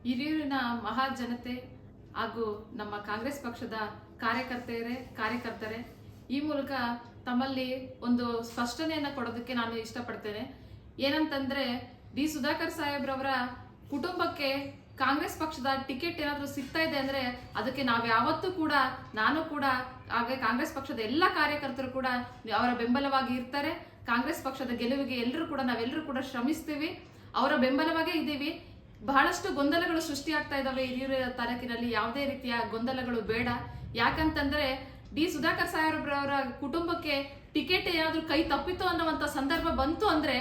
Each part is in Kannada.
ಹಿರಿಯೂರಿನ ಮಹಾಜನತೆ ಹಾಗೂ ನಮ್ಮ ಕಾಂಗ್ರೆಸ್ ಪಕ್ಷದ ಕಾರ್ಯಕರ್ತರೆ ಈ ಮೂಲಕ ತಮ್ಮಲ್ಲಿ ಒಂದು ಸ್ಪಷ್ಟನೆಯನ್ನು ಕೊಡೋದಕ್ಕೆ ನಾನು ಇಷ್ಟಪಡ್ತೇನೆ. ಏನಂತಂದ್ರೆ ಡಿ ಸುಧಾಕರ್ ಸಾಹೇಬ್ರವರ ಕುಟುಂಬಕ್ಕೆ ಕಾಂಗ್ರೆಸ್ ಪಕ್ಷದ ಟಿಕೆಟ್ ಏನಾದರೂ ಸಿಗ್ತಾ ಇದೆ ಅಂದ್ರೆ ಅದಕ್ಕೆ ನಾವು ಯಾವತ್ತೂ ಕೂಡ ನಾನು ಕೂಡ ಹಾಗೆ ಕಾಂಗ್ರೆಸ್ ಪಕ್ಷದ ಎಲ್ಲ ಕಾರ್ಯಕರ್ತರು ಕೂಡ ಅವರ ಬೆಂಬಲವಾಗಿ ಇರ್ತಾರೆ. ಕಾಂಗ್ರೆಸ್ ಪಕ್ಷದ ಗೆಲುವಿಗೆ ನಾವೆಲ್ಲರೂ ಕೂಡ ಶ್ರಮಿಸ್ತೀವಿ, ಅವರ ಬೆಂಬಲವಾಗೇ ಇದ್ದೀವಿ. ಬಹಳಷ್ಟು ಗೊಂದಲಗಳು ಸೃಷ್ಟಿಯಾಗ್ತಾ ಇದ್ದಾವೆ ಹಿರಿಯೂರು ತಾಲೂಕಿನಲ್ಲಿ. ಯಾವುದೇ ರೀತಿಯ ಗೊಂದಲಗಳು ಬೇಡ. ಯಾಕಂತಂದ್ರೆ ಡಿ ಸುಧಾಕರ್ ಸಾಹೇಬ್ರವರ ಕುಟುಂಬಕ್ಕೆ ಟಿಕೆಟ್ ಏನಾದ್ರೂ ಕೈ ತಪ್ಪಿತು ಅನ್ನುವಂತ ಸಂದರ್ಭ ಬಂತು ಅಂದ್ರೆ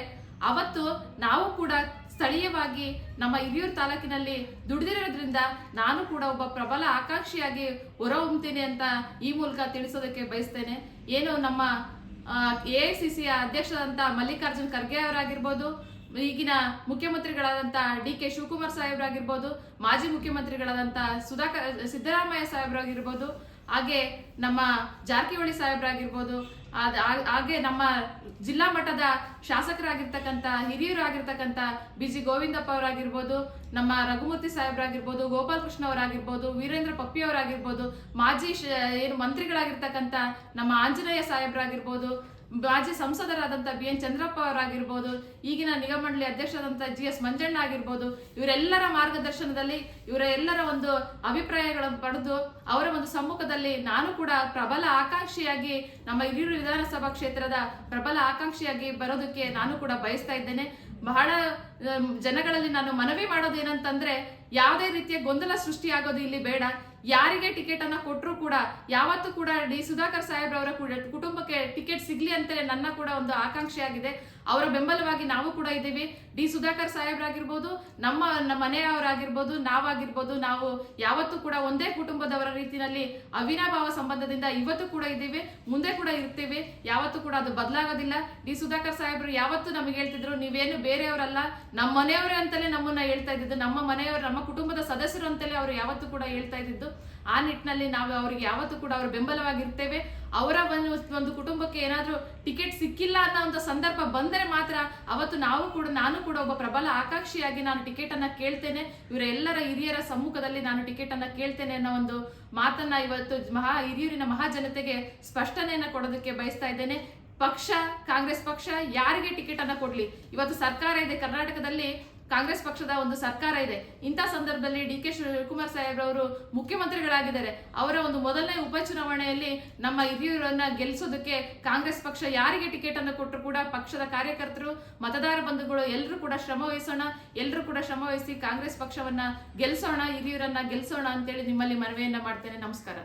ಅವತ್ತು ನಾವು ಕೂಡ ಸ್ಥಳೀಯವಾಗಿ ನಮ್ಮ ಹಿರಿಯೂರು ತಾಲೂಕಿನಲ್ಲಿ ದುಡಿದಿರೋದ್ರಿಂದ ನಾನು ಕೂಡ ಒಬ್ಬ ಪ್ರಬಲ ಆಕಾಂಕ್ಷಿಯಾಗಿ ಹೊರಹೊಮ್ತೀನಿ ಅಂತ ಈ ಮೂಲಕ ತಿಳಿಸೋದಕ್ಕೆ ಬಯಸ್ತೇನೆ. ಏನು ನಮ್ಮ AICC ಅಧ್ಯಕ್ಷರಾದಂಥ ಮಲ್ಲಿಕಾರ್ಜುನ್ ಖರ್ಗೆ ಅವರಾಗಿರ್ಬೋದು, ಈಗಿನ ಮುಖ್ಯಮಂತ್ರಿಗಳಾದಂಥ DK ಶಿವಕುಮಾರ್ ಸಾಹೇಬ್ರಾಗಿರ್ಬೋದು, ಮಾಜಿ ಮುಖ್ಯಮಂತ್ರಿಗಳಾದಂಥ ಸಿದ್ದರಾಮಯ್ಯ ಸಾಹೇಬ್ರಾಗಿರ್ಬೋದು, ಹಾಗೆ ನಮ್ಮ ಜಾರಕಿಹೊಳಿ ಸಾಹೇಬ್ರಾಗಿರ್ಬೋದು, ಹಾಗೆ ನಮ್ಮ ಜಿಲ್ಲಾ ಮಟ್ಟದ ಶಾಸಕರಾಗಿರ್ತಕ್ಕಂಥ ಹಿರಿಯರಾಗಿರ್ತಕ್ಕಂಥ BG ಗೋವಿಂದಪ್ಪ ಅವರಾಗಿರ್ಬೋದು, ನಮ್ಮ ರಘುಮೂರ್ತಿ ಸಾಹೇಬ್ರಾಗಿರ್ಬೋದು, ಗೋಪಾಲ್ ಕೃಷ್ಣ ಅವರಾಗಿರ್ಬೋದು, ವೀರೇಂದ್ರ ಪಪ್ಪಿ ಅವರಾಗಿರ್ಬೋದು, ಮಾಜಿ ಮಂತ್ರಿಗಳಾಗಿರ್ತಕ್ಕಂಥ ನಮ್ಮ ಆಂಜನೇಯ ಸಾಹೇಬ್ರಾಗಿರ್ಬೋದು, ಮಾಜಿ ಸಂಸದರಾದಂಥ BN ಚಂದ್ರಪ್ಪ ಅವರಾಗಿರ್ಬೋದು, ಈಗಿನ ನಿಗಮ ಮಂಡಳಿ ಅಧ್ಯಕ್ಷರಾದಂಥ GS ಮಂಜಣ್ಣ ಆಗಿರ್ಬೋದು, ಇವರೆಲ್ಲರ ಮಾರ್ಗದರ್ಶನದಲ್ಲಿ ಇವರ ಎಲ್ಲರ ಒಂದು ಅಭಿಪ್ರಾಯಗಳನ್ನು ಪಡೆದು ಅವರ ಒಂದು ಸಮ್ಮುಖದಲ್ಲಿ ನಾನು ಕೂಡ ಪ್ರಬಲ ಆಕಾಂಕ್ಷಿಯಾಗಿ ನಮ್ಮ ಹಿರಿಯೂರು ವಿಧಾನಸಭಾ ಕ್ಷೇತ್ರದ ಪ್ರಬಲ ಆಕಾಂಕ್ಷಿಯಾಗಿ ಬರೋದಕ್ಕೆ ನಾನು ಕೂಡ ಬಯಸ್ತಾ ಇದ್ದೇನೆ. ಬಹಳ ಜನಗಳಲ್ಲಿ ನಾನು ಮನವಿ ಮಾಡೋದು ಏನಂತಂದ್ರೆ ಯಾವುದೇ ರೀತಿಯ ಗೊಂದಲ ಸೃಷ್ಟಿಯಾಗೋದು ಇಲ್ಲಿ ಬೇಡ. ಯಾರಿಗೆ ಟಿಕೆಟ್ ಅನ್ನ ಕೊಟ್ಟರು ಕೂಡ ಯಾವತ್ತೂ ಕೂಡ ಡಿ ಸುಧಾಕರ್ ಸಾಹೇಬ್ರವರ ಕುಟುಂಬಕ್ಕೆ ಟಿಕೆಟ್ ಸಿಗ್ಲಿ ಅಂತೇಳಿ ನನ್ನ ಕೂಡ ಒಂದು ಆಕಾಂಕ್ಷೆ ಆಗಿದೆ. ಅವರ ಬೆಂಬಲವಾಗಿ ನಾವು ಕೂಡ ಇದ್ದೀವಿ. ಡಿ ಸುಧಾಕರ್ ಸಾಹೇಬ್ರಾಗಿರ್ಬೋದು, ನಮ್ಮ ಮನೆಯವರಾಗಿರ್ಬೋದು, ನಾವಾಗಿರ್ಬೋದು, ನಾವು ಯಾವತ್ತೂ ಕೂಡ ಒಂದೇ ಕುಟುಂಬದವರ ರೀತಿಯಲ್ಲಿ ಅವಿನಾಭಾವ ಸಂಬಂಧದಿಂದ ಇವತ್ತು ಕೂಡ ಇದ್ದೀವಿ, ಮುಂದೆ ಕೂಡ ಇರ್ತೀವಿ. ಯಾವತ್ತೂ ಕೂಡ ಅದು ಬದಲಾಗೋದಿಲ್ಲ. ಡಿ ಸುಧಾಕರ್ ಸಾಹೇಬ್ರು ಯಾವತ್ತೂ ನಮಗೆ ಹೇಳ್ತಿದ್ರು, ನೀವೇನು ಬೇರೆಯವರಲ್ಲ, ನಮ್ಮ ಮನೆಯವರೇ ಅಂತಲೇ ನಮ್ಮನ್ನ ಹೇಳ್ತಾ ಇದ್ದಿದ್ದು, ನಮ್ಮ ಮನೆಯವರು ನಮ್ಮ ಕುಟುಂಬದ ಸದಸ್ಯರು ಅಂತಲೇ ಅವರು ಯಾವತ್ತೂ ಕೂಡ ಹೇಳ್ತಾ ಇದ್ದಿದ್ದು. ಆ ನಿಟ್ಟಿನಲ್ಲಿ ನಾವು ಅವರಿಗೆ ಯಾವತ್ತೂ ಕೂಡ ಅವರ ಬೆಂಬಲವಾಗಿರ್ತೇವೆ. ಅವರ ಒಂದು ಕುಟುಂಬಕ್ಕೆ ಏನಾದ್ರೂ ಟಿಕೆಟ್ ಸಿಕ್ಕಿಲ್ಲ ಅನ್ನೋ ಒಂದು ಸಂದರ್ಭ ಬಂದರೆ ಮಾತ್ರ ಅವತ್ತು ನಾನು ಕೂಡ ಒಬ್ಬ ಪ್ರಬಲ ಆಕಾಂಕ್ಷಿಯಾಗಿ ನಾನು ಟಿಕೆಟ್ ಅನ್ನ ಕೇಳ್ತೇನೆ, ಇವರೆಲ್ಲರ ಹಿರಿಯರ ಸಮ್ಮುಖದಲ್ಲಿ ನಾನು ಟಿಕೆಟ್ ಅನ್ನ ಕೇಳ್ತೇನೆ ಅನ್ನೋ ಒಂದು ಮಾತನ್ನ ಇವತ್ತು ಹಿರಿಯೂರಿನ ಮಹಾಜನತೆಗೆ ಸ್ಪಷ್ಟನೆಯನ್ನ ಕೊಡೋದಕ್ಕೆ ಬಯಸ್ತಾ ಇದ್ದೇನೆ. ಕಾಂಗ್ರೆಸ್ ಪಕ್ಷ ಯಾರಿಗೆ ಟಿಕೆಟ್ ಅನ್ನ ಕೊಡ್ಲಿ, ಇವತ್ತು ಸರ್ಕಾರ ಇದೆ, ಕರ್ನಾಟಕದಲ್ಲಿ ಕಾಂಗ್ರೆಸ್ ಪಕ್ಷದ ಒಂದು ಸರ್ಕಾರ ಇದೆ. ಇಂಥ ಸಂದರ್ಭದಲ್ಲಿ DK ಶಿವಕುಮಾರ್ ಸಾಹೇಬ್ರವರು ಮುಖ್ಯಮಂತ್ರಿಗಳಾಗಿದ್ದಾರೆ. ಅವರ ಒಂದು ಮೊದಲನೇ ಉಪಚುನಾವಣೆಯಲ್ಲಿ ನಮ್ಮ ಹಿರಿಯೂರನ್ನ ಗೆಲ್ಲಿಸೋದಕ್ಕೆ ಕಾಂಗ್ರೆಸ್ ಪಕ್ಷ ಯಾರಿಗೆ ಟಿಕೆಟ್ ಅನ್ನು ಕೊಟ್ಟರು ಕೂಡ ಪಕ್ಷದ ಕಾರ್ಯಕರ್ತರು, ಮತದಾರ ಬಂಧುಗಳು ಎಲ್ಲರೂ ಕೂಡ ಶ್ರಮ ವಹಿಸೋಣ, ಎಲ್ಲರೂ ಕೂಡ ಶ್ರಮ ವಹಿಸಿ ಕಾಂಗ್ರೆಸ್ ಪಕ್ಷವನ್ನ ಗೆಲ್ಲಿಸೋಣ, ಹಿರಿಯೂರನ್ನ ಗೆಲ್ಲಿಸೋಣ ಅಂತೇಳಿ ನಿಮ್ಮಲ್ಲಿ ಮನವಿಯನ್ನ ಮಾಡ್ತೇನೆ. ನಮಸ್ಕಾರ.